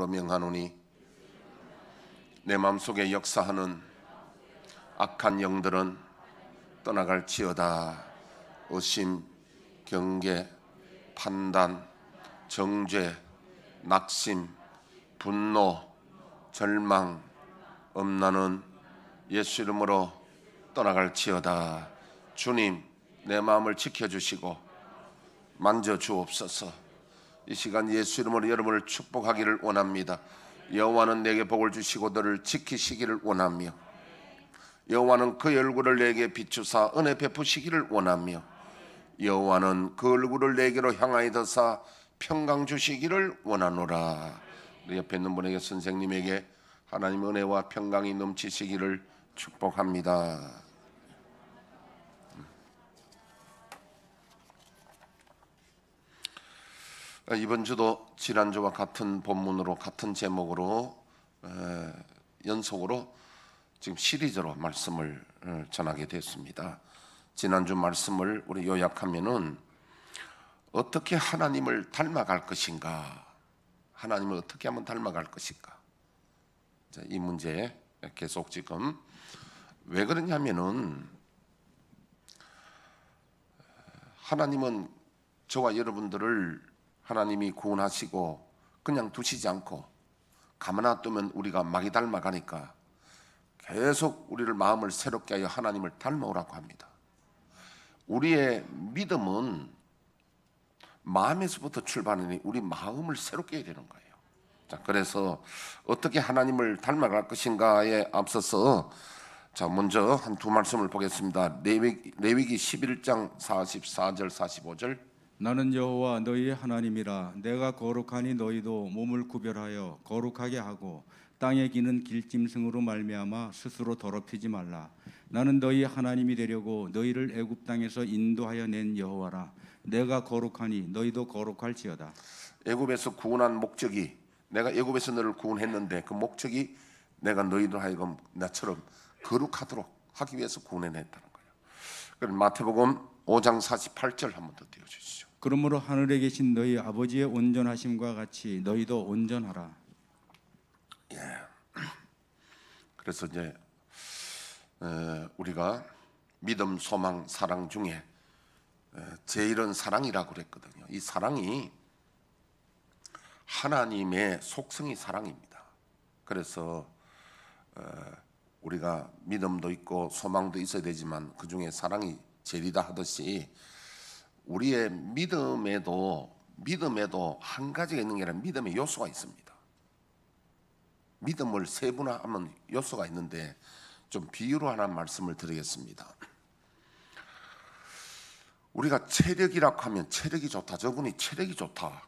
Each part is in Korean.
명하노니 내 마음속에 역사하는 악한 영들은 떠나갈지어다. 의심, 경계, 판단, 정죄, 낙심, 분노, 절망, 엄란은 예수 이름으로 떠나갈지어다. 주님, 내 마음을 지켜주시고 만져주옵소서. 이 시간 예수 이름으로 여러분을 축복하기를 원합니다. 여호와는 내게 복을 주시고 너를 지키시기를 원하며, 여호와는 그 얼굴을 내게 비추사 은혜 베푸시기를 원하며, 여호와는 그 얼굴을 내게로 향하여서 평강 주시기를 원하노라. 우리 옆에 있는 분에게, 선생님에게 하나님의 은혜와 평강이 넘치시기를 축복합니다. 이번 주도 지난주와 같은 본문으로, 같은 제목으로 연속으로 지금 시리즈로 말씀을 전하게 됐습니다. 지난주 말씀을 우리 요약하면은 어떻게 하나님을 닮아갈 것인가, 하나님을 어떻게 하면 닮아갈 것인가, 이 문제 계속 지금 왜 그러냐면은 하나님은 저와 여러분들을 하나님이 구원하시고 그냥 두시지 않고 가만 놔두면 우리가 마귀 닮아가니까 계속 우리를 마음을 새롭게 하여 하나님을 닮아오라고 합니다. 우리의 믿음은 마음에서부터 출발하니 우리 마음을 새롭게 해야 되는 거예요. 자, 그래서 어떻게 하나님을 닮아갈 것인가에 앞서서 먼저 한 두 말씀을 보겠습니다. 레위기 11장 44절 45절. 나는 여호와 너희의 하나님이라. 내가 거룩하니 너희도 몸을 구별하여 거룩하게 하고 땅에 기는 길짐승으로 말미암아 스스로 더럽히지 말라. 나는 너희 하나님이 되려고 너희를 애굽 땅에서 인도하여 낸 여호와라. 내가 거룩하니 너희도 거룩할지어다. 애굽에서 구원한 목적이, 내가 애굽에서 너를 구원했는데 그 목적이 내가 너희들 하여금 나처럼 거룩하도록 하기 위해서 구원해냈다는 거예요. 그럼 마태복음 5장 48절 한번 더 띄워주시죠. 그러므로 하늘에 계신 너희 아버지의 온전하심과 같이 너희도 온전하라. 그래서 이제 우리가 믿음, 소망, 사랑 중에 제일은 사랑이라고 그랬거든요. 이 사랑이 하나님의 속성이 사랑입니다. 그래서 우리가 믿음도 있고 소망도 있어야 되지만 그 중에 사랑이 제일이다 하듯이 우리의 믿음에도 한 가지가 있는 게 아니라 믿음의 요소가 있습니다. 믿음을 세분화하면 요소가 있는데 좀 비유로 하나 말씀을 드리겠습니다. 우리가 체력이라고 하면 체력이 좋다, 저분이 체력이 좋다.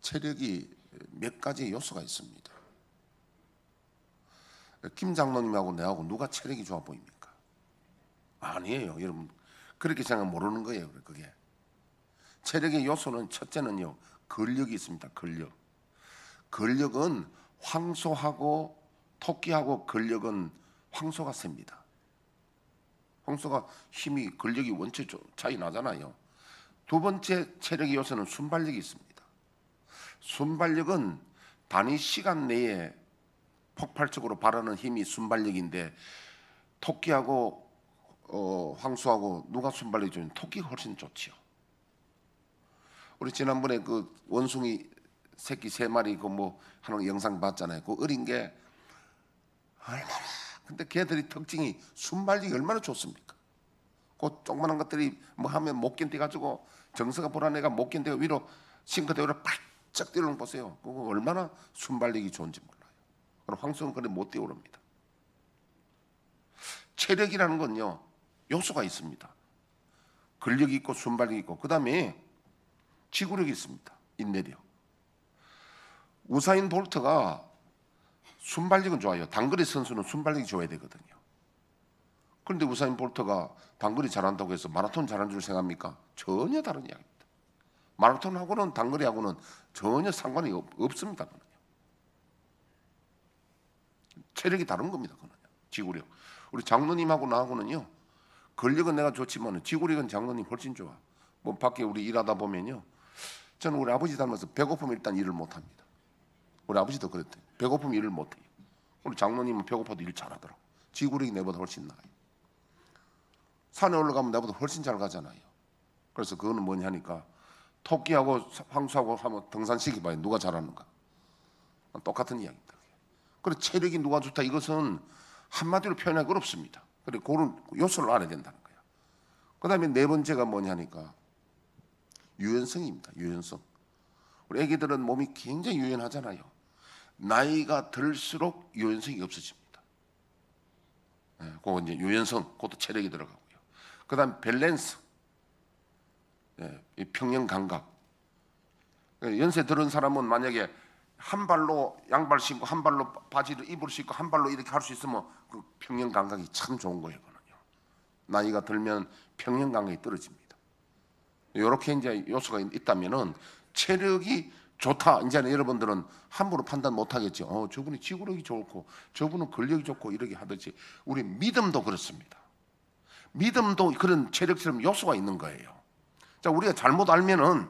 체력이 몇 가지 요소가 있습니다. 김 장로님하고 내하고 누가 체력이 좋아 보입니까? 아니에요, 여러분. 그렇게 생각 모르는 거예요. 그게 체력의 요소는 첫째는요, 근력이 있습니다. 근력은 황소하고 토끼하고 근력은 황소가 셉니다. 황소가 힘이, 근력이 원체 차이 나잖아요. 두 번째 체력의 요소는 순발력이 있습니다. 순발력은 단위 시간 내에 폭발적으로 발하는 힘이 순발력인데, 토끼하고 황소하고 누가 순발력이 좋으면 토끼가 훨씬 좋지요. 우리 지난번에 그 원숭이 새끼 3마리 그 뭐 하는 영상 봤잖아요. 그 어린 게 얼마나, 근데 걔들이 특징이 순발력이 얼마나 좋습니까? 그 조그만한 것들이 뭐 하면 못 견뎌가지고 정서가 불안해가 못 견뎌가 위로 싱크대로 바짝 뛰어오는 거 보세요. 그거 얼마나 순발력이 좋은지 몰라요. 그럼 황소는 그래 못 뛰어오릅니다. 체력이라는 건요, 요소가 있습니다. 근력이 있고 순발력이 있고, 그 다음에 지구력이 있습니다. 인내력. 우사인 볼트가 순발력은 좋아요. 단거리 선수는 순발력이 좋아야 되거든요. 그런데 우사인 볼트가 단거리 잘한다고 해서 마라톤 잘하는 줄 생각합니까? 전혀 다른 이야기입니다. 마라톤하고는 단거리하고는 전혀 상관이 없습니다. 체력이 다른 겁니다. 그거는요. 지구력. 우리 장로님하고 나하고는요, 근력은 내가 좋지만 지구력은 장로님 훨씬 좋아. 뭐 밖에 우리 일하다 보면요, 저는 우리 아버지 닮아서 배고프면 일단 일을 못합니다. 우리 아버지도 그랬대요. 배고프면 일을 못해요. 우리 장로님은 배고파도 일 잘하더라고. 지구력이 내보다 훨씬 나아요. 산에 올라가면 내보다 훨씬 잘 가잖아요. 그래서 그거는 뭐냐 하니까 토끼하고 황소하고 한번 등산시켜봐요. 누가 잘하는가. 똑같은 이야기입니다. 그리고 체력이 누가 좋다, 이것은 한마디로 표현하기 어렵습니다. 그래, 그런 요소를 알아야 된다는 거예요. 그 다음에 네 번째가 뭐냐 하니까 유연성입니다. 유연성. 우리 애기들은 몸이 굉장히 유연하잖아요. 나이가 들수록 유연성이 없어집니다. 그거 이제 유연성, 그것도 체력이 들어가고요. 그 다음 밸런스, 이 평형 감각. 연세 들은 사람은 만약에 한 발로 양발 신고 한 발로 바지를 입을 수 있고 한 발로 이렇게 할 수 있으면 그 평형 감각이 참 좋은 거예요. 나이가 들면 평형 감각이 떨어집니다. 이렇게 이제 요소가 있다면은 체력이 좋다. 이제는 여러분들은 함부로 판단 못 하겠죠. 저분이 지구력이 좋고 저분은 근력이 좋고 이렇게 하듯이 우리 믿음도 그렇습니다. 믿음도 그런 체력처럼 요소가 있는 거예요. 자, 우리가 잘못 알면은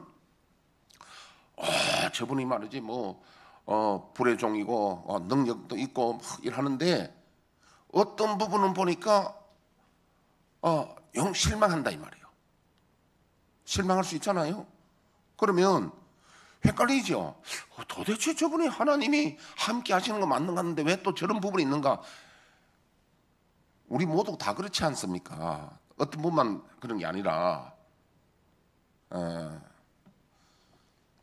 저분이 말이지 불의 종이고 능력도 있고 일하는데 어떤 부분은 보니까 영 실망한다 이 말이에요. 실망할 수 있잖아요. 그러면 헷갈리죠. 도대체 저분이 하나님이 함께 하시는 거 맞는 거 같은데 왜 또 저런 부분이 있는가? 우리 모두 다 그렇지 않습니까? 어떤 분만 그런 게 아니라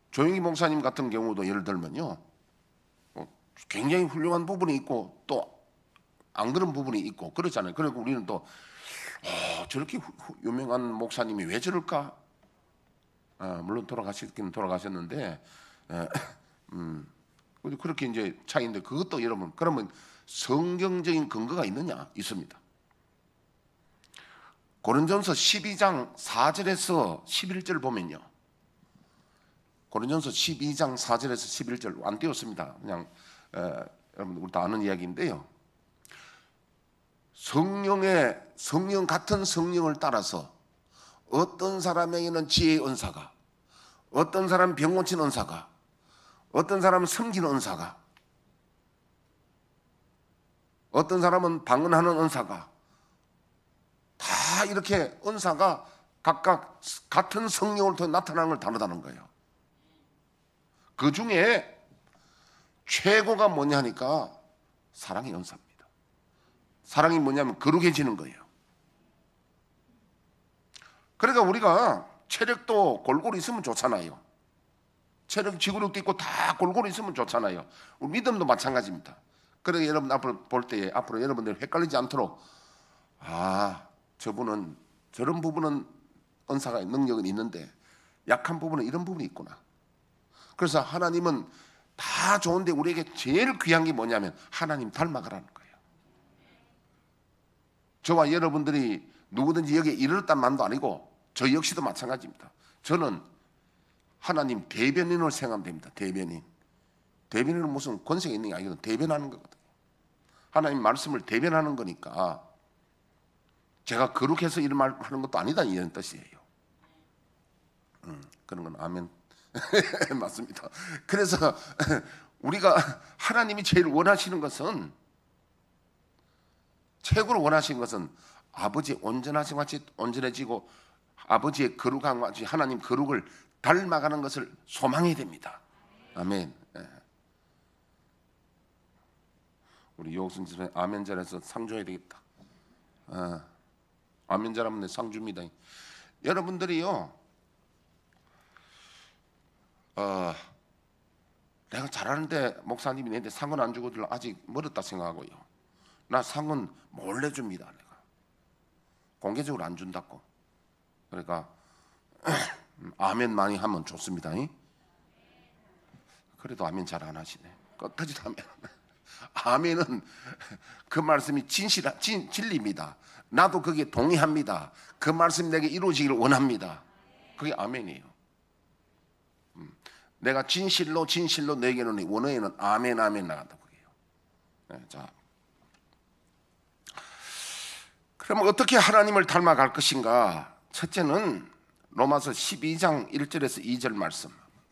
조영희 목사님 같은 경우도 예를 들면요, 굉장히 훌륭한 부분이 있고 또 안 그런 부분이 있고 그렇잖아요. 그리고 우리는 또 저렇게 유명한 목사님이 왜 저럴까? 물론 돌아가셨긴 돌아가셨는데 그렇게 이제 차이인데 그것도 여러분 그러면 성경적인 근거가 있느냐? 있습니다. 고린전서 12장 4절에서 11절 보면요. 고린전서 12장 4절에서 11절 안 띄웠습니다. 그냥 여러분 우리 다 아는 이야기인데요. 성령 같은 성령을 따라서 어떤 사람에게는 지혜의 은사가, 어떤 사람은 병 고친 은사가, 어떤 사람은 섬기는 은사가, 어떤 사람은 방언하는 은사가, 다 이렇게 은사가 각각 같은 성령을 통해 나타나는 걸 다르다는 거예요. 그 중에 최고가 뭐냐 하니까 사랑의 은사입니다. 사랑이 뭐냐면 거룩해지는 거예요. 그러니까 우리가 체력도 골고루 있으면 좋잖아요. 체력, 지구력도 있고 다 골고루 있으면 좋잖아요. 우리 믿음도 마찬가지입니다. 그러니까 여러분 앞으로 볼 때 앞으로 여러분들 헷갈리지 않도록 저분은 저런 부분은 은사가 능력은 있는데 약한 부분은 이런 부분이 있구나. 그래서 하나님은 다 좋은데 우리에게 제일 귀한 게 뭐냐면 하나님 닮아가라는 거예요. 저와 여러분들이 누구든지 여기에 이르렀단 말도 아니고 저 역시도 마찬가지입니다. 저는 하나님 대변인으로 생각하면 됩니다. 대변인. 대변인은 무슨 권세가 있는 게 아니거든요. 대변하는 거거든요. 하나님 말씀을 대변하는 거니까 제가 거룩해서 이런 말 하는 것도 아니다 이런 뜻이에요. 그런 건 아멘. 맞습니다. 그래서 우리가 하나님이 제일 원하시는 것은 최고로 원하시는 것은 아버지의 온전하신 같이 온전해지고 아버지의 거룩한 같이 하나님 거룩을 닮아가는 것을 소망해야 됩니다. 아멘. 우리 유옥순 집사님 아멘 잘해서 상 줘야 되겠다. 아멘 잘하면 상 줍니다. 여러분들이요, 내가 잘하는데 목사님이 내한테 상은 안 주고 아직 멀었다 생각하고요. 나 상은 몰래 줍니다. 내가 공개적으로 안 준다고. 그러니까 아멘 많이 하면 좋습니다. 그래도 아멘 잘 안 하시네. 끝까지도 아멘. 아멘은 그 말씀이 진리입니다. 나도 거기에 동의합니다. 그 말씀이 내게 이루어지기를 원합니다. 그게 아멘이에요. 내가 진실로 내게는 원어에는 아멘 나간다 그게요. 자, 그럼 어떻게 하나님을 닮아갈 것인가? 첫째는 로마서 12장 1절에서 2절 말씀.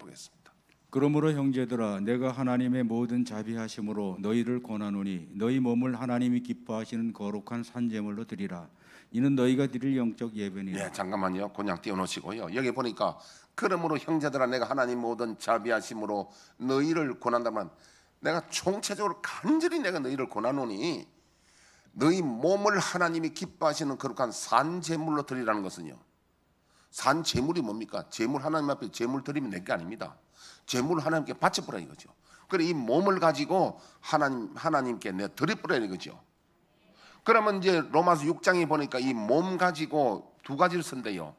보겠습니다. 그러므로 형제들아 내가 하나님의 모든 자비하심으로 너희를 권하노니 너희 몸을 하나님이 기뻐하시는 거룩한 산제물로 드리라. 이는 너희가 드릴 영적 예배니라. 예, 잠깐만요. 그냥 띄워놓으시고요. 여기 보니까 그러므로 형제들아 내가 하나님 모든 자비하심으로 너희를 권한다면, 내가 총체적으로 간절히 내가 너희를 권하노니 너희 몸을 하나님이 기뻐하시는 거룩한 산제물로 드리라는 것은요, 산제물이 뭡니까? 제물, 하나님 앞에 제물 드리면 될 게 아닙니다. 제물을 하나님께 바쳐보라 이거죠. 그래 이 몸을 가지고 하나님께 내 드려보라 이거죠. 그러면 이제 로마서 6장에 보니까 이 몸 가지고 두 가지를 쓴대요.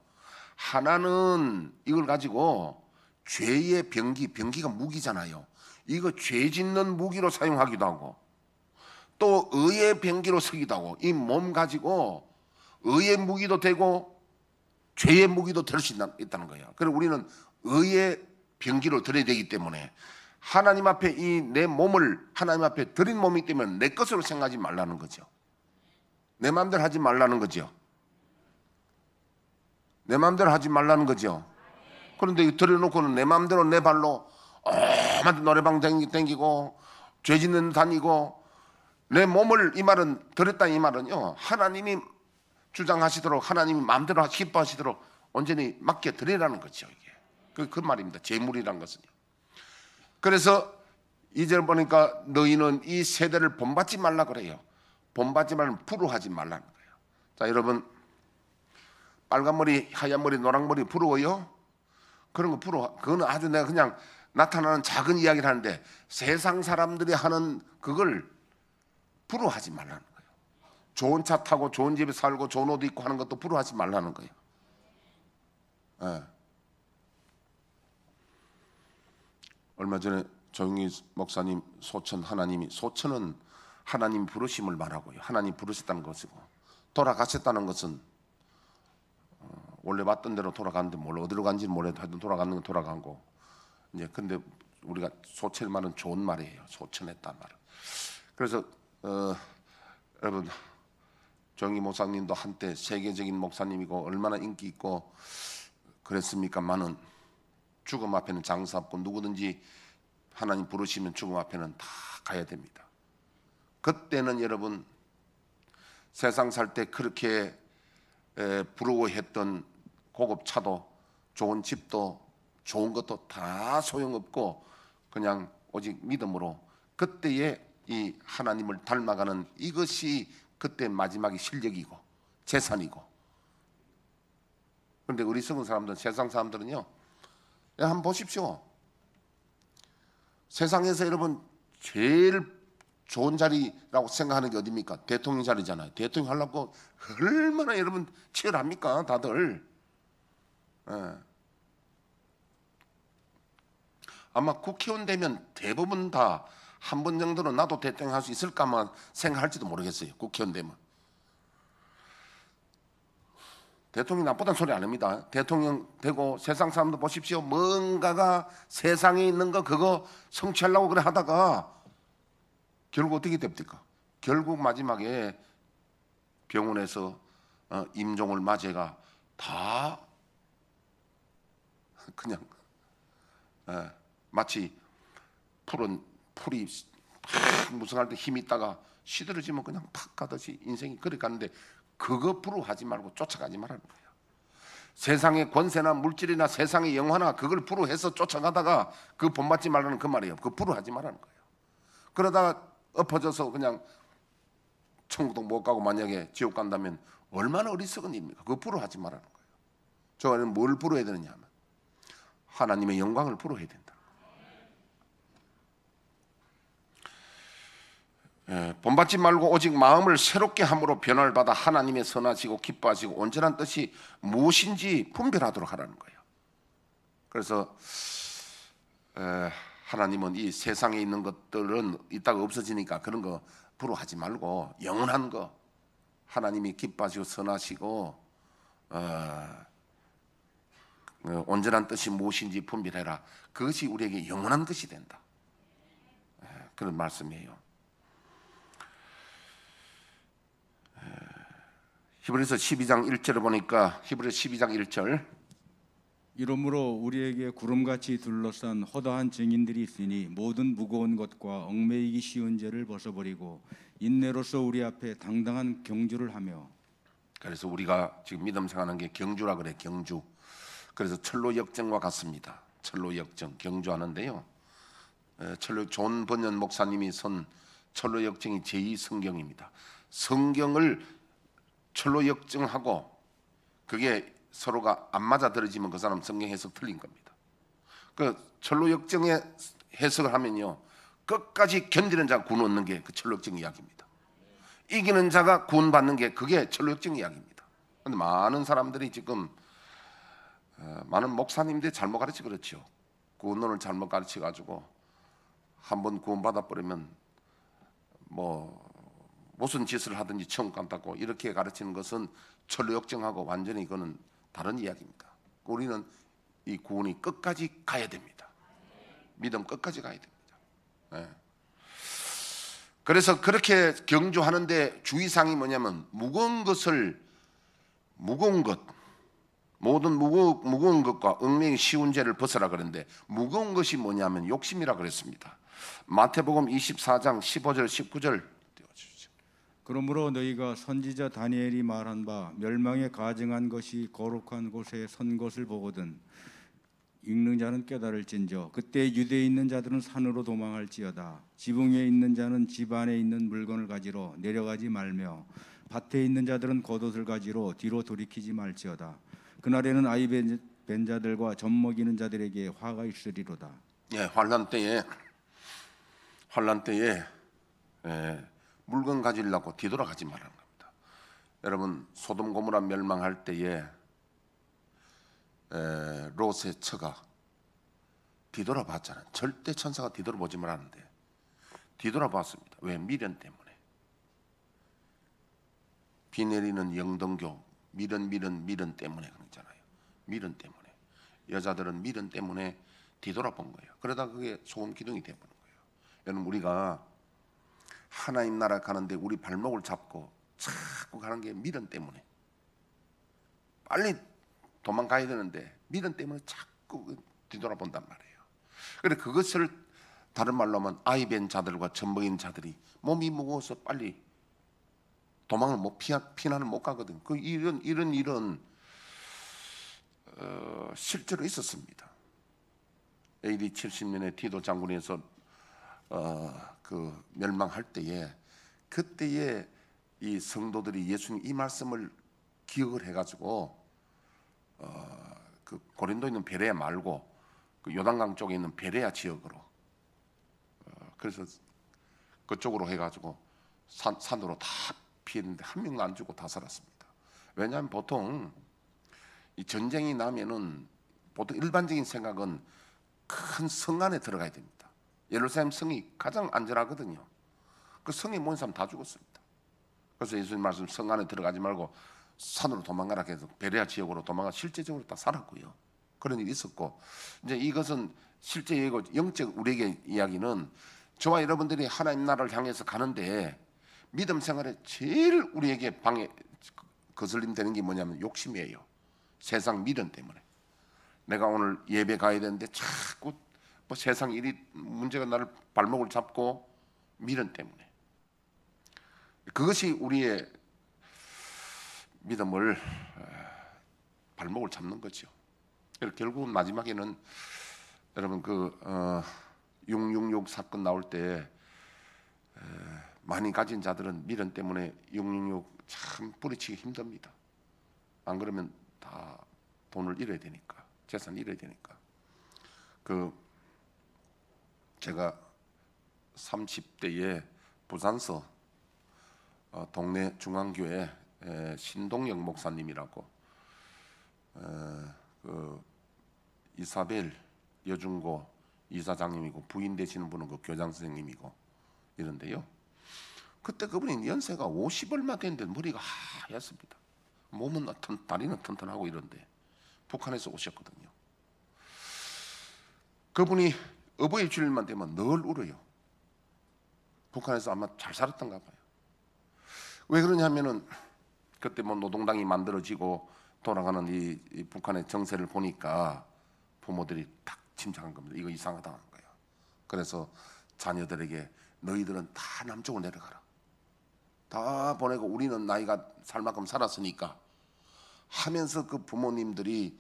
하나는 이걸 가지고 죄의 병기가 무기잖아요. 이거 죄 짓는 무기로 사용하기도 하고, 또 의의 병기로 쓰기도 하고, 이 몸 가지고 의의 무기도 되고 죄의 무기도 될 수 있다는 거예요. 그래서 우리는 의의 병기로 드려야 되기 때문에 하나님 앞에 이 내 몸을 하나님 앞에 드린 몸이기 때문에 내 것으로 생각하지 말라는 거죠. 내 마음대로 하지 말라는 거죠. 내 마음대로 하지 말라는 거죠. 그런데 들여놓고는 내 마음대로 내 발로 만 노래방 댕기고 죄 짓는 다니고, 내 몸을, 이 말은 드렸다 이 말은요, 하나님이 주장하시도록 하나님이 마음대로 기뻐하시도록 온전히 맡겨 드리라는 거죠. 이게 그 말입니다. 제물이란 것은요. 그래서 이제 보니까 너희는 이 세대를 본받지 말라 그래요. 본받지 말면 부러워하지 말라는 거예요. 자, 여러분, 빨간 머리, 하얀 머리, 노란 머리 부러워요? 그런 거 부러워. 그거는 아주 내가 그냥 나타나는 작은 이야기를 하는데, 세상 사람들이 하는 그걸 부러워하지 말라는 거예요. 좋은 차 타고 좋은 집에 살고 좋은 옷 입고 하는 것도 부러워하지 말라는 거예요. 예. 얼마 전에 조영희 목사님 소천은 하나님 부르심을 말하고요. 하나님 부르셨다는 것이고, 돌아가셨다는 것은 원래 왔던 대로 돌아갔는데 몰라 어디로 간지는 몰라도 하여튼 돌아가는 건 돌아간 거. 이제 근데 우리가 소천의 말은 좋은 말이에요. 소천했단 말은. 그래서 여러분, 조영희 목사님도 한때 세계적인 목사님이고 얼마나 인기 있고 그랬습니까만은 죽음 앞에는 장사 없고, 누구든지 하나님 부르시면 죽음 앞에는 다 가야 됩니다. 그때는 여러분, 세상 살 때 그렇게 부러워했던 고급 차도 좋은 집도 좋은 것도 다 소용없고, 그냥 오직 믿음으로 그때의 이 하나님을 닮아가는 이것이 그때 마지막에 실력이고 재산이고. 그런데 우리 성은 사람들은, 세상 사람들은요, 한번 보십시오. 세상에서 여러분 제일 좋은 자리라고 생각하는 게 어디입니까? 대통령 자리잖아요. 대통령 하려고 얼마나 여러분 치열합니까 다들. 예. 아마 국회의원 되면 대부분 다 한 번 정도는 나도 대통령 할 수 있을까만 생각할지도 모르겠어요. 국회의원 되면. 대통령이 나쁘다는 소리 안 합니다. 대통령 되고 세상 사람들 보십시오. 뭔가가 세상에 있는 거 그거 성취하려고 그래 하다가 결국 어떻게 됩니까? 결국 마지막에 병원에서 임종을 맞이가 다 그냥 마치 풀이 팍 무성할 때 힘이 있다가 시들어지면 그냥 팍 가듯이 인생이 그래 가는데, 그거 부러워하지 말고 쫓아가지 말라는 거예요. 세상의 권세나 물질이나 세상의 영화나 그걸 부러워해서 쫓아가다가 그 본받지 말라는 그 말이에요. 그거 부러워하지 말라는 거예요. 그러다가 엎어져서 그냥 천국도 못 가고 만약에 지옥 간다면 얼마나 어리석은 일입니까? 그거 부러워하지 말라는 거예요. 저는 뭘 부러워해야 되느냐 하면 하나님의 영광을 부러워해야 된다. 본받지 말고 오직 마음을 새롭게 함으로 변화를 받아 하나님의 선하시고 기뻐하시고 온전한 뜻이 무엇인지 분별하도록 하라는 거예요. 그래서 하나님은 이 세상에 있는 것들은 이따가 없어지니까 그런 거 부러워하지 말고 영원한 거, 하나님이 기뻐하시고 선하시고 온전한 뜻이 무엇인지 분별해라. 그것이 우리에게 영원한 것이 된다. 그런 말씀이에요. 히브리서 12장 1절을 보니까, 히브리서 12장 1절, 이러므로 우리에게 구름같이 둘러싼 허다한 증인들이 있으니 모든 무거운 것과 얽매이기 쉬운 죄를 벗어버리고 인내로서 우리 앞에 당당한 경주를 하며. 그래서 우리가 지금 믿음 생활하는 게 경주라 그래, 경주. 그래서 철로 역정과 같습니다. 철로 역정, 경주하는데요. 철로 존 번연 목사님이 쓴 철로 역정이 제2성경입니다. 성경을 철로 역정하고 그게 서로가 안 맞아떨어지면 그 사람 성경 해석 틀린 겁니다. 그 철로 역정의 해석을 하면요, 끝까지 견디는 자가 구원 얻는 게 그 철로 역정 이야기입니다. 이기는 자가 구원 받는 게 그게 철로 역정 이야기입니다. 그런데 많은 사람들이 지금 많은 목사님들이 잘못 가르치 그렇죠. 구원론을 잘못 가르쳐 가지고 한번 구원 받아 버리면 뭐 무슨 짓을 하든지 천국 간다고 이렇게 가르치는 것은 철로 역정하고 완전히 이거는 다른 이야기입니다. 우리는 이 구원이 끝까지 가야 됩니다. 믿음 끝까지 가야 됩니다. 네. 그래서 그렇게 경주하는데 주의사항이 뭐냐면 무거운 것 모든 무거운 것과 얽매이기 쉬운 죄를 벗으라 그랬는데 무거운 것이 뭐냐면 욕심이라 그랬습니다. 마태복음 24장 15절 19절 띄워주시죠. 그러므로 너희가 선지자 다니엘이 말한 바 멸망에 가증한 것이 거룩한 곳에 선 것을 보거든 읽는 자는 깨달을진저 그때 유대에 있는 자들은 산으로 도망할지어다. 지붕 위에 있는 자는 집 안에 있는 물건을 가지러 내려가지 말며 밭에 있는 자들은 겉옷을 가지러 뒤로 돌이키지 말지어다. 그날에는 아이 벤 자들과 젖 먹이는 자들에게 화가 있으리로다. 예, 환란 때에 물건 가지려고 뒤돌아가지 말라는 겁니다. 여러분, 소돔 고모라 멸망할 때에 롯의 처가 뒤돌아봤잖아요. 절대 천사가 뒤돌아보지 말았는데 뒤돌아봤습니다. 왜? 미련 때문에. 비 내리는 영등교 미련 때문에 그러잖아요. 미련 때문에. 여자들은 미련 때문에 뒤돌아본 거예요. 그러다 그게 소금 기둥이 되어버린 거예요. 여러분, 우리가 하나님 나라 가는데 우리 발목을 잡고 자꾸 가는 게 미련 때문에. 빨리 도망가야 되는데 미련 때문에 자꾸 뒤돌아본단 말이에요. 그래, 그것을 다른 말로 하면 아이 벤 자들과 젖 먹인 자들이 몸이 무거워서 빨리 도망을 피난을 못 가거든. 그 이런 실제로 있었습니다. AD 70년에 디도 장군에서 그 멸망할 때에 그때에 이 성도들이 예수님 이 말씀을 기억을 해가지고 그 고린도에 있는 베레아 말고 그 요단강 쪽에 있는 베레아 지역으로 그래서 그쪽으로 해가지고 산으로 다 피했는데 한 명도 안 죽고 다 살았습니다. 왜냐하면 보통 이 전쟁이 나면은 보통 일반적인 생각은 큰 성 안에 들어가야 됩니다. 예루살렘 성이 가장 안전하거든요. 그 성에 모인 사람 다 죽었습니다. 그래서 예수님 말씀 성 안에 들어가지 말고 산으로 도망가라 해서 베레아 지역으로 도망가 실제적으로 다 살았고요. 그런 일이 있었고 이제 이것은 실제 얘기고 영적 우리에게 이야기는 저와 여러분들이 하나님 나라를 향해서 가는데 믿음 생활에 제일 우리에게 거슬림 되는 게 뭐냐면 욕심이에요. 세상 미련 때문에. 내가 오늘 예배 가야 되는데 자꾸 뭐 세상 일이 문제가 나를 발목을 잡고 미련 때문에. 그것이 우리의 믿음을 발목을 잡는 거죠. 결국은 마지막에는 여러분 그 666 사건 나올 때 많이 가진 자들은 미련 때문에 666 참 뿌리치기 힘듭니다. 안 그러면 다 돈을 잃어야 되니까, 재산 잃어야 되니까. 그 제가 30대에 부산서 동네 중앙교회 신동영 목사님이라고 그 이사벨 여중고 이사장님이고 부인 되시는 분은 그 교장 선생님이고 이런데요. 그때 그분이 연세가 50 얼마 됐는데 머리가 하얗습니다. 몸은 다리는 튼튼하고 이런데 북한에서 오셨거든요. 그분이 어버이 주일만 되면 늘 울어요. 북한에서 아마 잘 살았던가 봐요. 왜 그러냐면은 그때 뭐 노동당이 만들어지고 돌아가는 이 북한의 정세를 보니까 부모들이 딱 짐작한 겁니다. 이거 이상하다 하는 거예요. 그래서 자녀들에게 너희들은 다 남쪽으로 내려가라. 다 보내고 우리는 나이가 살 만큼 살았으니까 하면서 그 부모님들이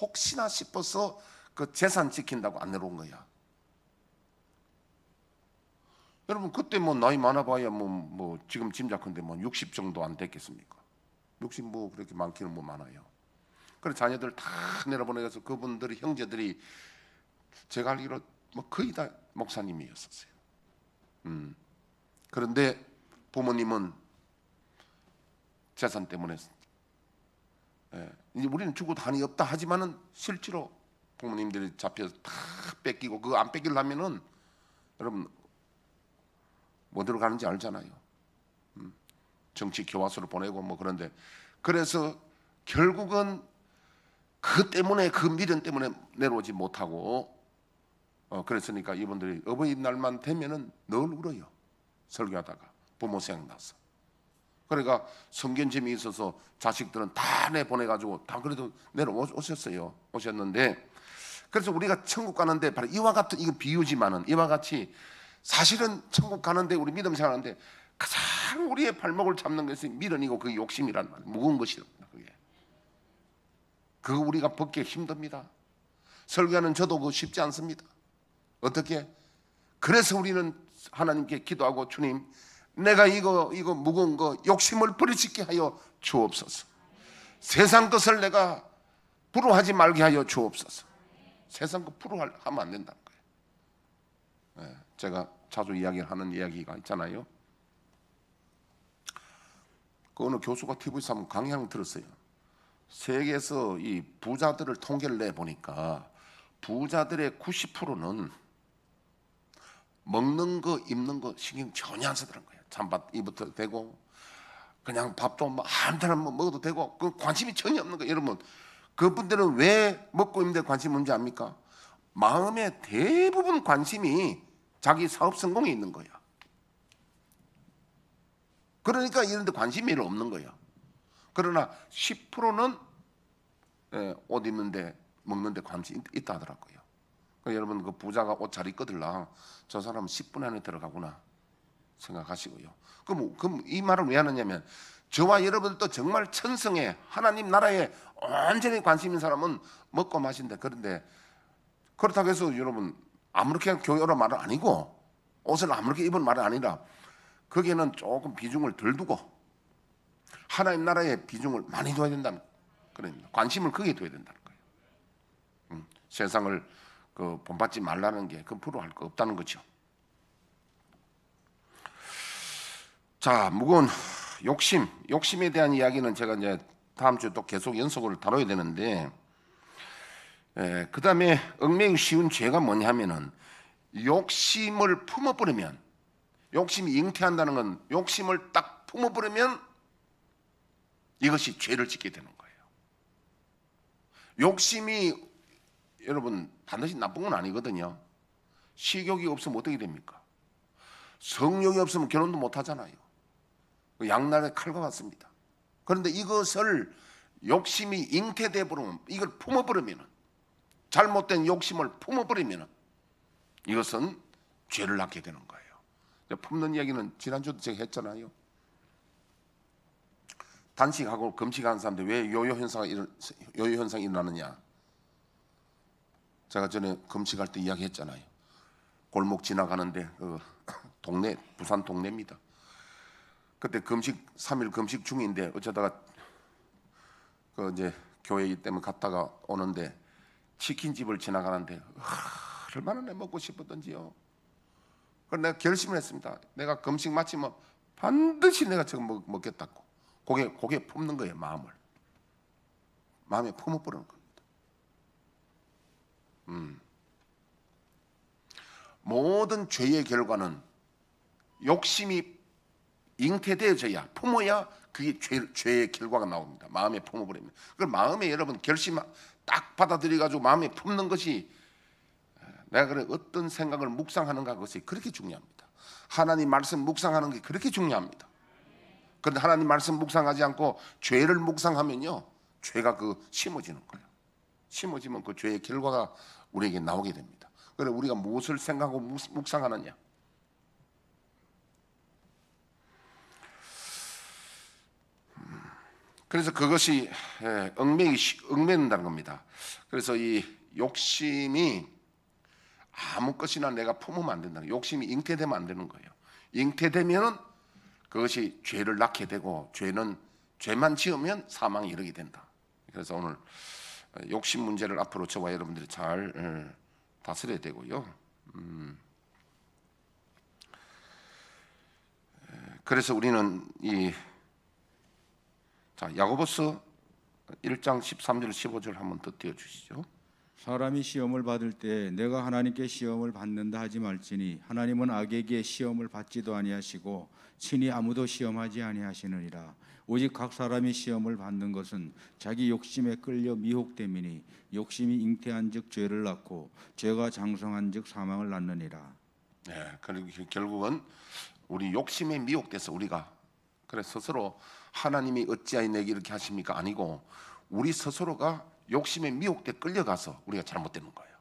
혹시나 싶어서 그 재산 지킨다고 안 내려온 거야. 여러분 그때 뭐 나이 많아봐야 뭐 지금 짐작컨대 뭐 60 정도 안 됐겠습니까? 60 뭐 그렇게 많기는 뭐 많아요. 그래서 자녀들 다 내려보내서 그분들이 형제들이 제가 알기로 뭐 거의 다 목사님이었었어요. 그런데 부모님은 재산 때문에 이제 우리는 죽어도 한이 없다 하지만은 실제로 부모님들이 잡혀서 다 뺏기고 그거 안 뺏기려면은 여러분 어디로 가는지 알잖아요. 정치 교화소를 보내고 뭐 그런데 그래서 결국은 그 때문에 그 미련 때문에 내려오지 못하고 그랬으니까 이분들이 어버이날만 되면은 늘 울어요. 설교하다가 부모 생각나서. 그러니까 성견점이 있어서 자식들은 다 내보내가지고 다 그래도 내려오셨어요. 오셨는데 그래서 우리가 천국 가는데 바로 이와 같은 이거 비유지만은 이와 같이 사실은 천국 가는데 우리 믿음 생활하는데 가장 우리의 발목을 잡는 것이 미련이고 그 욕심이란 말이에요. 무거운 것이랍니다. 그거 우리가 벗기 힘듭니다. 설교하는 저도 그거 쉽지 않습니다. 어떻게? 그래서 우리는 하나님께 기도하고 주님 내가 이거 무거운 거 욕심을 버리시게 하여 주옵소서. 세상 것을 내가 부러워하지 말게 하여 주옵소서. 세상 것 부러워하면 안 된다는 거예요. 제가 자주 이야기를 하는 이야기가 있잖아요. 그 어느 교수가 TV에서 한번 강의를 들었어요. 세계에서 이 부자들을 통계를 내보니까 부자들의 90%는 먹는 거 입는 거 신경 전혀 안 쓰더라는 거예요. 찬밥 입어도 되고 그냥 밥도 뭐 아무데나 먹어도 되고 그 관심이 전혀 없는 거예요. 여러분 그분들은 왜 먹고 입는 데 관심 없는지 압니까? 마음의 대부분 관심이 자기 사업 성공에 있는 거야. 그러니까 이런 데 관심이 별로 없는 거야. 그러나 10%는 옷 입는데 먹는데 관심이 있다 하더라고요. 그러니까 여러분 그 부자가 옷 잘 입거들라 저 사람은 10분 안에 들어가구나 생각하시고요. 그럼 이 말을 왜 하느냐면 저와 여러분들도 정말 천성에 하나님 나라에 온전히 관심 있는 사람은 먹고 마신다. 그런데 그렇다고 해서 여러분 아무렇게 교회 오라 말은 아니고 옷을 아무렇게 입은 말은 아니라 거기에는 조금 비중을 덜 두고 하나님 나라에 비중을 많이 둬야 된다는 그런 관심을 거기에 둬야 된다는 거예요. 세상을 본받지 말라는 게 그 부러워할 거 없다는 거죠. 자, 무거운 욕심에 대한 이야기는 제가 이제 다음 주에 또 계속 연속으로 다뤄야 되는데, 그 다음에 얽매이기 쉬운 죄가 뭐냐면은 욕심을 품어버리면, 욕심이 잉태한다는 건 욕심을 딱 품어버리면 이것이 죄를 짓게 되는 거예요. 욕심이 여러분 반드시 나쁜 건 아니거든요. 식욕이 없으면 어떻게 됩니까? 성욕이 없으면 결혼도 못 하잖아요. 양날의 칼과 같습니다. 그런데 이것을 욕심이 잉태돼 버리면 이걸 품어버리면 잘못된 욕심을 품어버리면 이것은 죄를 낳게 되는 거예요. 품는 이야기는 지난주도 제가 했잖아요. 단식하고 금식하는 사람들 왜 요요 현상이 일어나느냐? 제가 전에 금식할 때 이야기했잖아요. 골목 지나가는데 동네 부산 동네입니다. 그때 3일 금식 중인데 어쩌다가 이제 교회이기 때문에 갔다가 오는데 치킨집을 지나가는데 얼마나 내 먹고 싶었던지요. 그래서 내가 결심을 했습니다. 내가 금식 마치면 반드시 내가 저거 먹겠다고. 고개 품는 거예요. 마음에 품어버리는 겁니다. 모든 죄의 결과는 욕심이 잉태되어져야 품어야 그게 죄의 결과가 나옵니다. 마음에 품어버리면. 그럼 마음에 여러분 결심 딱 받아들여가지고 마음에 품는 것이 내가 그래 어떤 생각을 묵상하는가 그것이 그렇게 중요합니다. 하나님 말씀 묵상하는 게 그렇게 중요합니다. 그런데 하나님 말씀 묵상하지 않고 죄를 묵상하면요 죄가 심어지는 거예요. 심어지면 그 죄의 결과가 우리에게 나오게 됩니다. 그래서 우리가 무엇을 생각하고 묵상하느냐. 그래서 그것이 얽매인다는 겁니다. 그래서 이 욕심이 아무 것이나 내가 품으면 안 된다. 욕심이 잉태되면 안 되는 거예요. 잉태되면 그것이 죄를 낳게 되고 죄만 지으면 사망에 이르게 된다. 그래서 오늘 욕심 문제를 앞으로 저와 여러분들이 잘 다스려야 되고요. 그래서 우리는 야고보서 1장 13절 15절 한번 더 띄워 주시죠. 사람이 시험을 받을 때 내가 하나님께 시험을 받는다 하지 말지니 하나님은 악에게 시험을 받지도 아니하시고 친히 아무도 시험하지 아니하시느니라. 오직 각 사람이 시험을 받는 것은 자기 욕심에 끌려 미혹됨이니 욕심이 잉태한즉 죄를 낳고 죄가 장성한즉 사망을 낳느니라. 네, 그리고 결국은 우리 욕심에 미혹돼서 우리가 그래 스스로 하나님이 어찌하여 내게 이렇게 하십니까? 아니고 우리 스스로가 욕심에 미혹돼 끌려가서 우리가 잘못되는 거예요.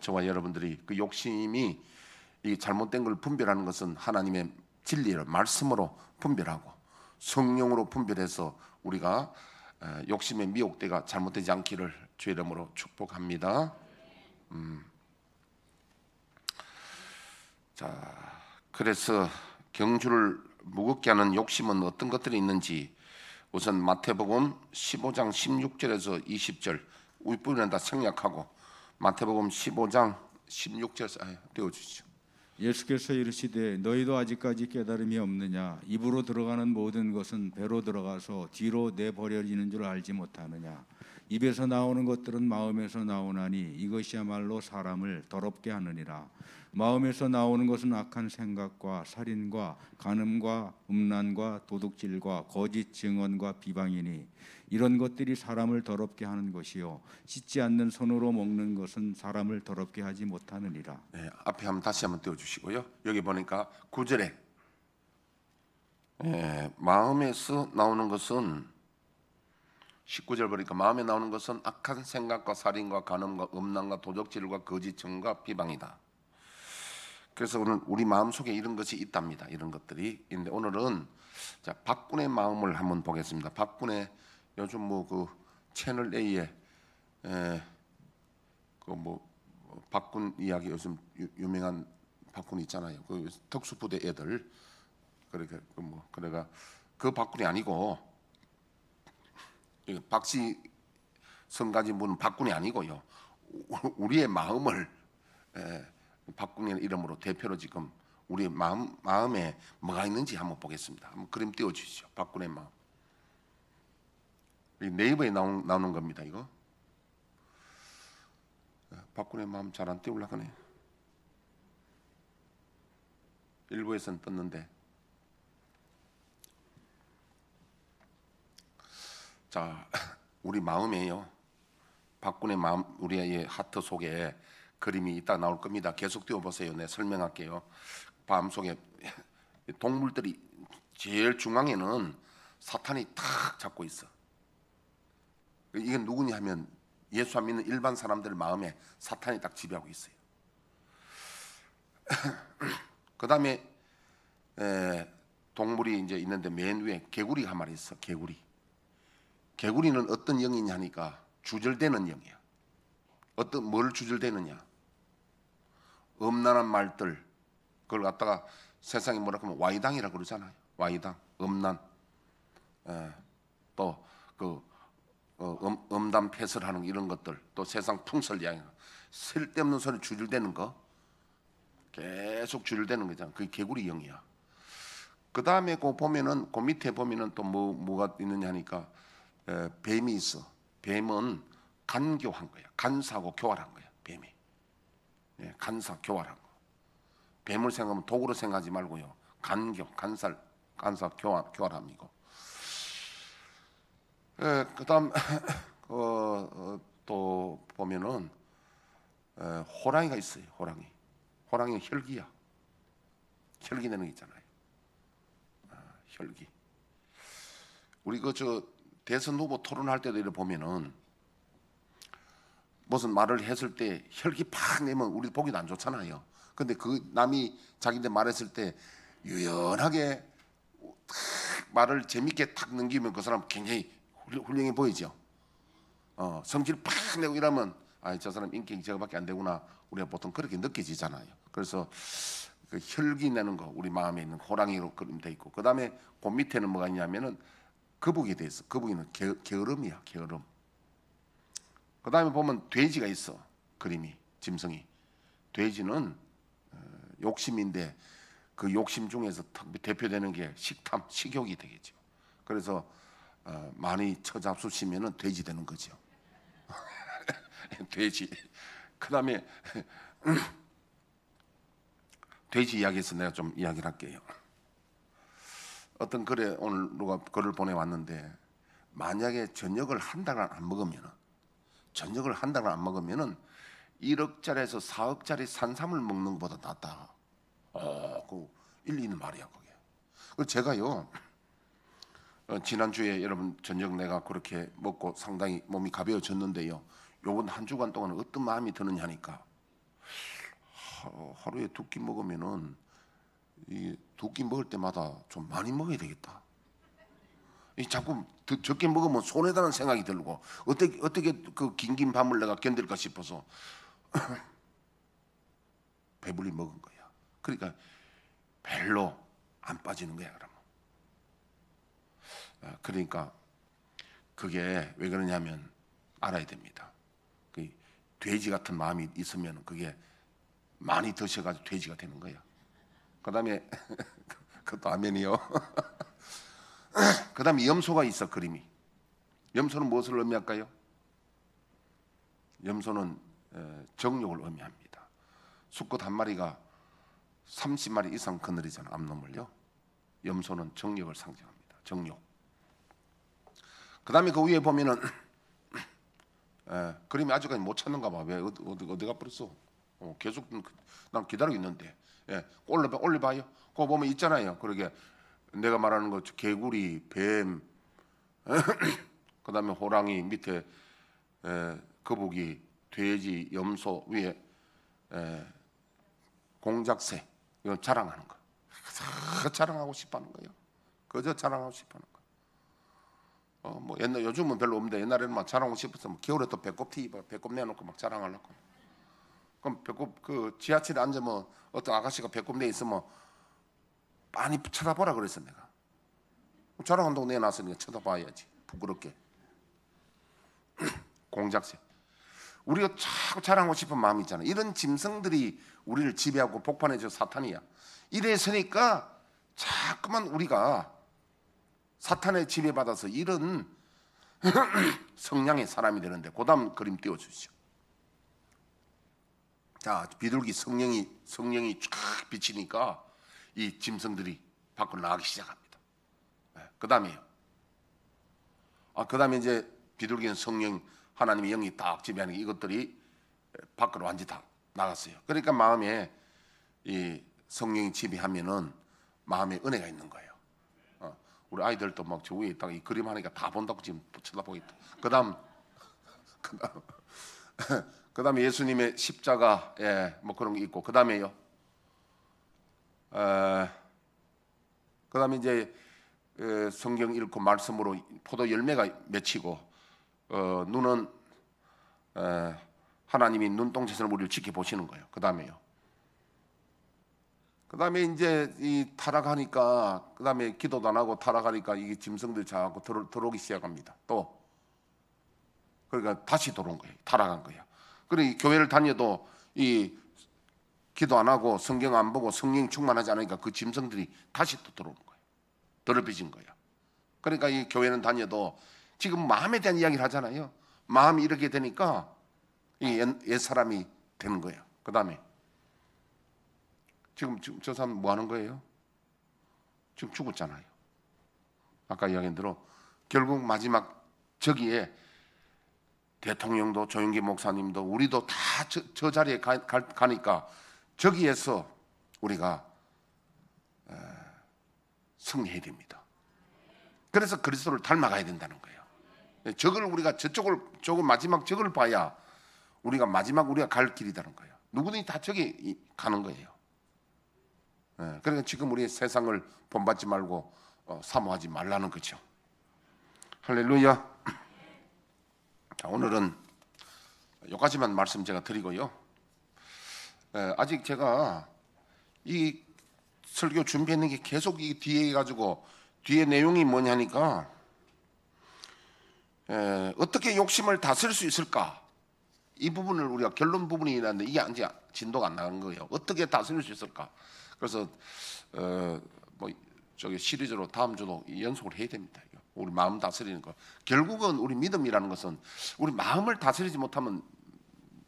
저와 여러분들이 그 욕심이 이 잘못된 걸 분별하는 것은 하나님의 진리를 말씀으로 분별하고 성령으로 분별해서 우리가 욕심에 미혹돼가 잘못되지 않기를 주의 이름으로 축복합니다. 자, 그래서 경주를 무겁게 하는 욕심은 어떤 것들이 있는지 우선 마태복음 15장 16절에서 20절 윗부분은 다 생략하고 마태복음 15장 16절 띄워주시죠. 예수께서 이르시되 너희도 아직까지 깨달음이 없느냐? 입으로 들어가는 모든 것은 배로 들어가서 뒤로 내버려지는 줄 알지 못하느냐? 입에서 나오는 것들은 마음에서 나오나니 이것이야말로 사람을 더럽게 하느니라. 마음에서 나오는 것은 악한 생각과 살인과 간음과 음란과 도둑질과 거짓 증언과 비방이니 이런 것들이 사람을 더럽게 하는 것이요 씻지 않는 손으로 먹는 것은 사람을 더럽게 하지 못하느니라. 네, 앞에 다시 한번 띄워주시고요. 여기 보니까 9절에 마음에서 나오는 것은 19절 보니까 마음에 나오는 것은 악한 생각과 살인과 간음과 음란과 도적질과 거짓 증언과 비방이다. 그래서 오늘 우리 마음 속에 이런 것이 있답니다. 이런 것들이 있는데 오늘은 자, 박군의 마음을 한번 보겠습니다. 박군의 요즘 그 채널 A에 박군 이야기 요즘 유명한 박군 있잖아요. 그 특수부대 애들 그러니까 그 박군이 아니고 박씨 성가진 분은 박군이 아니고요. 우리의 마음을 박군이라는 이름으로 대표로 지금 우리 마음에 뭐가 있는지 한번 보겠습니다. 한번 그림 띄워주시죠. 박군의 마음. 네이버에 나오는 겁니다. 이거 박군의 마음 잘 안 띄우려고 하네. 일부에서는 떴는데 자 우리 마음에요. 박군의 마음 우리의 하트 속에 그림이 이따 나올 겁니다. 계속 띄워보세요. 네, 설명할게요. 마음속에 동물들이 제일 중앙에는 사탄이 탁 잡고 있어. 이게 누구냐 하면 예수 안 믿는 일반 사람들 마음에 사탄이 딱 지배하고 있어요. 그 다음에 동물이 이제 있는데 맨 위에 개구리가 한 마리 있어. 개구리는 어떤 영이냐 하니까 주절되는 영이야. 뭘 주절되느냐? 음란한 말들 그걸 갖다가 세상에 뭐라 하면 와이당이라고 그러잖아요. 와이당, 음란, 또 그 음담 패설하는 이런 것들, 또 세상 풍설 이야기, 쓸데없는 소리 주절되는 거, 계속 주절되는 거잖아. 그게 개구리 영이야. 그 다음에 그 밑에 보면은 또 뭐가 있느냐 하니까 뱀이 있어. 뱀은 간교한 거야. 간사하고 교활한 거야. 뱀이. 간사, 교활한 거. 뱀을 생각하면 도구로 생각하지 말고요. 간사, 교활함이고. 그다음 또 보면은 호랑이가 있어요. 호랑이는 혈기야. 혈기 내는 게 있잖아요. 혈기. 우리 대선 후보 토론할 때도 이렇게 보면은 무슨 말을 했을 때 혈기 팍 내면 우리 보기도 안 좋잖아요. 근데 그 남이 자기한테 말했을 때 유연하게 말을 재밌게 탁 넘기면 그 사람 굉장히 훌륭해 보이죠. 성질 팍 내고 이러면 저 사람 인격이 저거밖에 안 되구나. 우리가 보통 그렇게 느껴지잖아요. 그래서 그 혈기 내는 거 우리 마음에 있는 호랑이로 그림돼 있고, 그 다음에 그 밑에는 뭐가 있냐면은 거북이 돼 있어. 거북이는 게으름이야, 게으름. 그 다음에 보면 돼지가 있어. 그림이, 짐승이. 돼지는 욕심인데 그 욕심 중에서 대표되는 게 식탐, 식욕이 되겠죠. 그래서 많이 처잡수시면은 돼지 되는 거죠. 돼지. 그 다음에 돼지 이야기에서 내가 좀 이야기를 할게요. 어떤 글에 오늘 누가 글을 보내왔는데, 만약에 저녁을 한 달을 안 먹으면은, 저녁을 한 달을 안 먹으면은 1억짜리에서 4억짜리 산삼을 먹는 것보다 낫다. 그 일리 있는 말이야 그게. 그래서 제가요 지난주에 여러분 저녁 내가 그렇게 먹고 상당히 몸이 가벼워졌는데요, 요번 한 주간 동안 어떤 마음이 드느냐니까, 하루에 2끼 먹으면은 이 2끼 먹을 때마다 좀 많이 먹어야 되겠다. 자꾸 적게 먹으면 손해다는 생각이 들고, 어떻게 그 긴긴 밤을 내가 견딜까 싶어서 배불리 먹은 거야. 그러니까 별로 안 빠지는 거야. 그러니까 그게 왜 그러냐면 알아야 됩니다. 그 돼지 같은 마음이 있으면 그게 많이 드셔가지고 돼지가 되는 거야. 그 다음에 그것도 아멘이요. 그 다음에 염소가 있어. 그림이. 염소는 무엇을 의미할까요? 염소는 정욕을 의미합니다. 수컷 한 마리가 30마리 이상 거느리잖아, 암놈을요. 염소는 정욕을 상징합니다. 정욕. 그 다음에 그 위에 보면은 그림이 아직까지 못 찾는가 봐. 왜 어디가 버렸어? 계속 난 기다리고 있는데. 올려봐요. 그거 보면 있잖아요. 그러게 내가 말하는 거 개구리, 뱀, 그 다음에 호랑이, 밑에 거북이, 돼지, 염소, 위에 공작새. 이건 자랑하는 거. 자랑하고 싶어하는 거예요. 그저 자랑하고 싶어하는 거. 뭐 옛날 요즘은 별로 없는데 옛날에는 막 자랑하고 싶어서 뭐 겨울에 또 배꼽 입어, 배꼽 내놓고 막 자랑하려고. 그럼 배꼽 그 지하철에 앉으면 어떤 아가씨가 배꼽 내 있으면 많이 쳐다보라 그랬어 내가. 자랑한다고 내놨으니까 쳐다봐야지. 부끄럽게. 공작새. 우리가 자꾸 자랑하고 싶은 마음이 있잖아. 이런 짐승들이 우리를 지배하고 복판해줘 사탄이야. 이래서니까 자꾸만 우리가 사탄의 지배받아서 이런 성량의 사람이 되는데, 그 다음 그림 띄워주시죠. 자, 비둘기 성령이 쫙 비치니까 이 짐승들이 밖으로 나가기 시작합니다. 그 다음에요. 그 다음에 이제 비둘기는 성령, 하나님의 영이 딱 지배하는 이것들이 밖으로 완전히 다 나갔어요. 그러니까 마음에 이 성령이 지배하면은 마음에 은혜가 있는 거예요. 우리 아이들도 막 저 위에 딱 이 그림 하니까 다 본다고 지금 쳐다보겠다. 그다음에 예수님의 십자가, 뭐 그런 게 있고, 그다음에요. 그다음에 이제 성경 읽고 말씀으로 포도 열매가 맺히고, 눈은 하나님이 눈동자처럼 우리를 지켜보시는 거예요. 그다음에요. 그다음에 이제 이 타락하니까, 그다음에 기도도 안 하고 타락하니까 이게 짐승들이 자꾸 들어오기 시작합니다. 또 그러니까 다시 들어온 거예요. 타락한 거예요. 그러니 교회를 다녀도 이 기도 안 하고 성경 안 보고 성령 충만하지 않으니까 그 짐승들이 다시 또 들어오는 거예요. 더럽혀진 거예요. 그러니까 이 교회는 다녀도 지금 마음에 대한 이야기를 하잖아요. 마음이 이렇게 되니까 이 옛 사람이 되는 거예요. 그다음에 지금 저 사람 뭐 하는 거예요? 지금 죽었잖아요. 아까 이야기한 대로 결국 마지막 저기에 대통령도 조영기 목사님도 우리도 다 저 자리에 가니까 저기에서 우리가 승리해야 됩니다. 그래서 그리스도를 닮아가야 된다는 거예요. 저걸 우리가 저걸 마지막 저걸 봐야 우리가 마지막 우리가 갈 길이라는 거예요. 누구든지 다 저기 가는 거예요. 그러니까 지금 우리 세상을 본받지 말고 사모하지 말라는 거죠. 할렐루야. 자, 오늘은 여기까지만 말씀 제가 드리고요. 아직 제가 이 설교 준비했는 게 계속 이 뒤에 가지고 뒤에 내용이 뭐냐니까 어떻게 욕심을 다스릴 수 있을까? 이 부분을 우리가 결론 부분이 있는데 이게 아직 진도가 안 나간 거예요. 어떻게 다스릴 수 있을까? 그래서 뭐 저기 시리즈로 다음 주도 연속을 해야 됩니다. 우리 마음 다스리는 거. 결국은 우리 믿음이라는 것은 우리 마음을 다스리지 못하면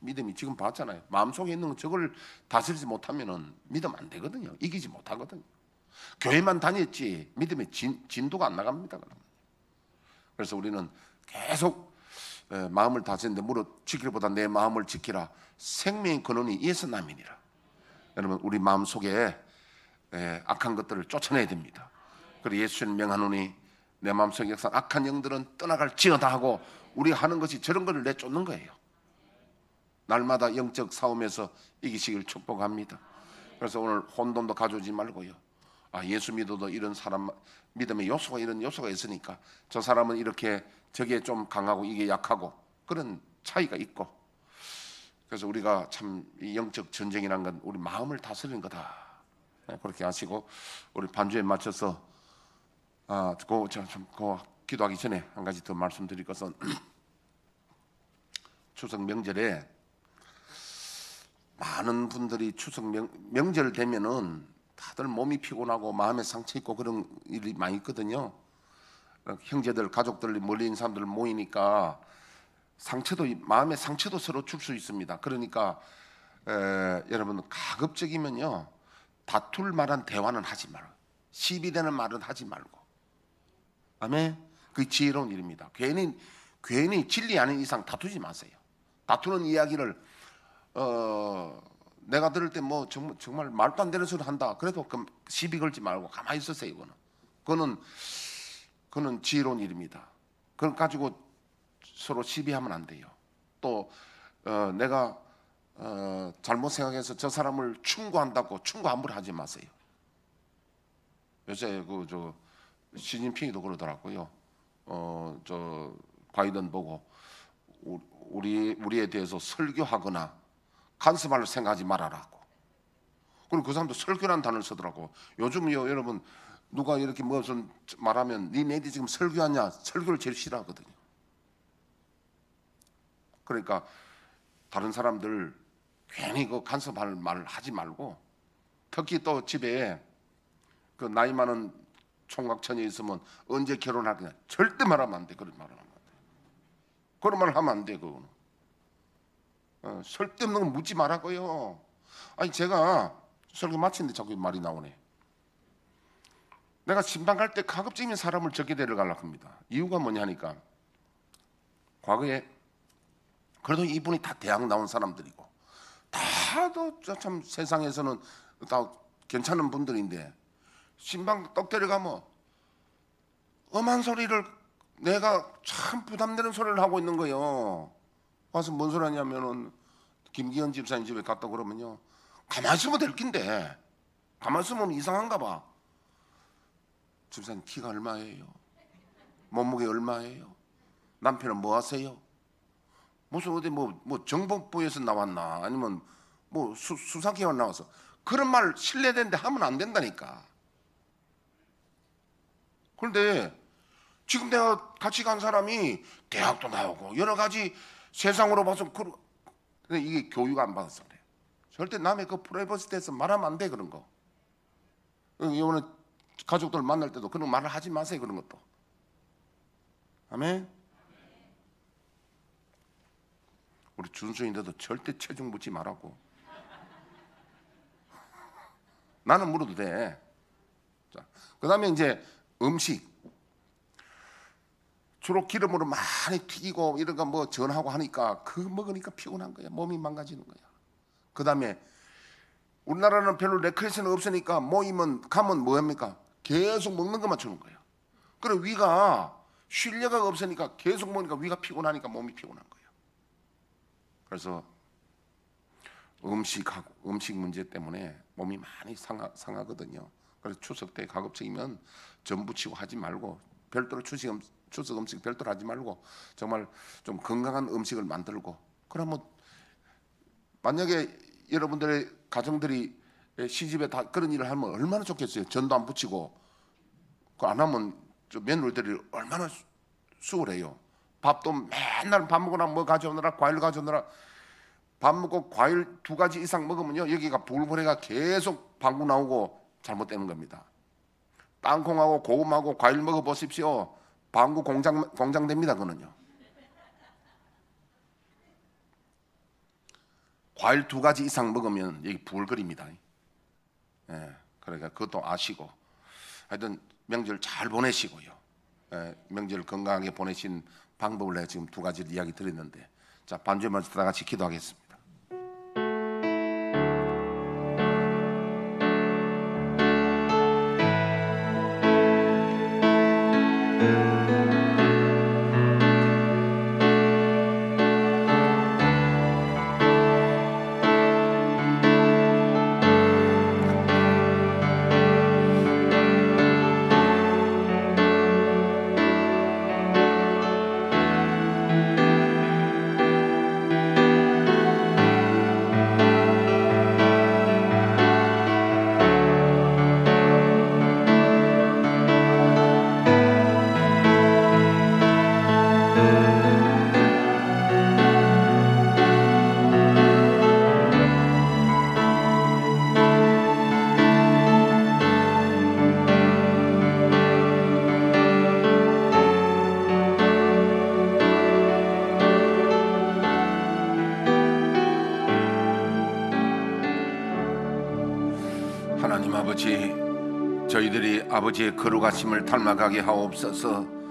믿음이 지금 봤잖아요. 마음속에 있는 저걸 다스리지 못하면은 믿음 안 되거든요. 이기지 못하거든요. 교회만 다녔지 믿음의 진도가 안 나갑니다. 그래서 우리는 계속 마음을 다스리는데 무릇 지키기보다 내 마음을 지키라. 생명의 근원이 이에서 남이니라. 여러분 우리 마음 속에 악한 것들을 쫓아내야 됩니다. 그리고 예수님 명하노니 내 마음속에 역사한 악한 영들은 떠나갈지어다 하고 우리가 하는 것이 저런 것을 내쫓는 거예요. 날마다 영적 싸움에서 이기시길 축복합니다. 그래서 오늘 혼돈도 가져오지 말고요. 예수 믿어도 이런 사람 믿음의 요소가 이런 요소가 있으니까 저 사람은 이렇게 저게 좀 강하고 이게 약하고 그런 차이가 있고 그래서 우리가 참 이 영적 전쟁이란 건 우리 마음을 다스리는 거다. 그렇게 하시고 우리 반주에 맞춰서 기도하기 전에 한 가지 더 말씀드릴 것은 추석 명절에 많은 분들이 추석 명절 되면은 다들 몸이 피곤하고 마음에 상처 있고 그런 일이 많이 있거든요. 형제들, 가족들, 멀리 있는 사람들 모이니까 마음의 상처도 서로 줄 수 있습니다. 그러니까 여러분 가급적이면요 다툴 만한 대화는 하지 말고 시비되는 말은 하지 말고 아멘. 그게 지혜로운 일입니다. 괜히 진리 아닌 이상 다투지 마세요. 다투는 이야기를 내가 들을 때 뭐 정말 말도 안 되는 소리 한다. 그래도 시비 걸지 말고 가만히 있으세요. 그거는 지혜로운 일입니다. 그걸 가지고 서로 시비하면 안 돼요. 또 내가 잘못 생각해서 저 사람을 충고한다고 충고 함부로 하지 마세요. 요새 시진핑이도 그러더라고요. 저 바이든 보고 우리에 대해서 설교하거나 간섭할 생각하지 말아라고. 그리고 그 사람도 설교라는 단어를 쓰더라고. 요즘요 여러분 누가 이렇게 무슨 말하면 니네들이 지금 설교하냐? 설교를 제일 싫어하거든요. 그러니까 다른 사람들 괜히 그 간섭할 말을 하지 말고 특히 또 집에 그 나이 많은 총각 처녀 있으면 언제 결혼할 거냐 절대 말하면 안 돼. 그런 말을 하면 안 돼. 그런 말을 하면 안 돼. 그거는 쓸데없는 거 묻지 말라고요. 아니 제가 설교 마치는데 자꾸 말이 나오네. 내가 신방 갈 때 가급적이면 사람을 적게 데려가려고 합니다. 이유가 뭐냐니까 과거에 그래도 이분이 다 대학 나온 사람들이고 다도 참 세상에서는 다 괜찮은 분들인데 신방 떡 데려가면 엄한 소리를 내가 참 부담되는 소리를 하고 있는 거예요. 와서 뭔 소리 하냐면은 김기현 집사님 집에 갔다 그러면요 가만히 있으면 될 낀데 가만히 있으면 이상한가 봐. 집사님 키가 얼마예요? 몸무게 얼마예요? 남편은 뭐 하세요? 무슨 어디 뭐 정보부에서 나왔나 아니면 뭐 수사기관 나와서 그런 말 신뢰되는데 하면 안 된다니까. 그런데 지금 내가 같이 간 사람이 대학도 나오고 여러 가지 세상으로 봐서 근데 이게 교육 안 받아서 그래. 절대 남의 그 프라이버시에서 말하면 안 돼 그런 거. 이번에 가족들 만날 때도 그런 말을 하지 마세요 그런 것도. 아멘. 우리 준수인데도 절대 체중 묻지 말라고. 나는 물어도 돼. 자, 그다음에 이제 음식. 주로 기름으로 많이 튀기고 이런 거 뭐 전하고 하니까 그거 먹으니까 피곤한 거야. 몸이 망가지는 거야. 그다음에 우리나라는 별로 레크레이션이 없으니까 모이면 가면 뭐 합니까? 계속 먹는 것만 주는 거예요. 그리고 위가 쉴 여가 없으니까 계속 먹으니까 위가 피곤하니까 몸이 피곤한 거예요. 그래서 음식 문제 때문에 몸이 많이 상하거든요. 그래서 추석 때 가급적이면 전 부치고 하지 말고 별도로 추석 음식 별도로 하지 말고 정말 좀 건강한 음식을 만들고, 그러면 만약에 여러분들의 가정들이 시집에 다 그런 일을 하면 얼마나 좋겠어요. 전도 안 부치고 그 안 하면 며느리들이 얼마나 수월해요. 밥도 맨날 밥 먹으라 뭐 가져오느라 과일 가져오느라, 밥 먹고 과일 2가지 이상 먹으면요 여기가 불불해가 계속 방구 나오고 잘못되는 겁니다. 땅콩하고 고구마하고 과일 먹어 보십시오. 방구 공장 됩니다. 그거는요. 과일 2가지 이상 먹으면 여기 불거립니다. 예, 그러니까 그것도 아시고 하여튼 명절 잘 보내시고요. 예, 명절 건강하게 보내신 방법을 내가 지금 2가지를 이야기 드렸는데, 자 반주에 먼저 다 같이 기도하겠습니다. 하나님 아버지, 저희들이 아버지의 거룩하심을 닮아가게 하옵소서.